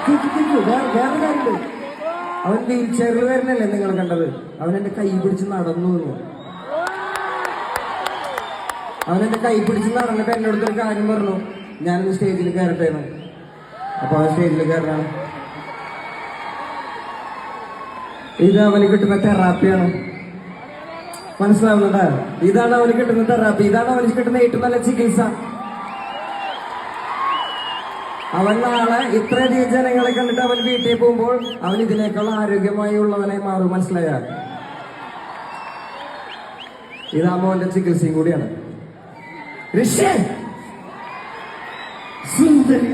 വേറെ കാര്യമുണ്ട്. അവൻ വീൽ ചെയറിൽ വരുന്നല്ലേ നിങ്ങൾ കണ്ടത്? അവൻ എന്റെ കൈ പിടിച്ച് നടന്നു എന്ന്. അവൻ എന്റെ കൈ പിടിച്ച് നടന്നിട്ട് എന്റെ അടുത്തൊരു കാര്യം പറഞ്ഞു, ഞാനൊന്ന് സ്റ്റേജിൽ കയറട്ടേന്ന്. അപ്പൊ അവൻ സ്റ്റേജിൽ കയറാണ്. ഇത് അവന് കിട്ടുന്ന തെറാപ്പിയാണ്. മനസ്സിലാവുന്നുണ്ടാ? ഇതാണ് അവന് കിട്ടുന്ന തെറാപ്പി, ഇതാണ് അവന് കിട്ടുന്ന ഏറ്റവും നല്ല ചികിത്സ. അവൻ നാളെ ഇത്രയധികം ജനങ്ങളെ കണ്ടിട്ട് അവൻ വീട്ടിൽ പോകുമ്പോൾ അവൻ ഇതിനേക്കാൾ ആരോഗ്യമായി ഉള്ളവനെ മാറും. മനസ്സിലായ? ഇതാകുമ്പോ അവന്റെ ചികിത്സയും കൂടിയാണ്. ഋഷി സുന്ദരി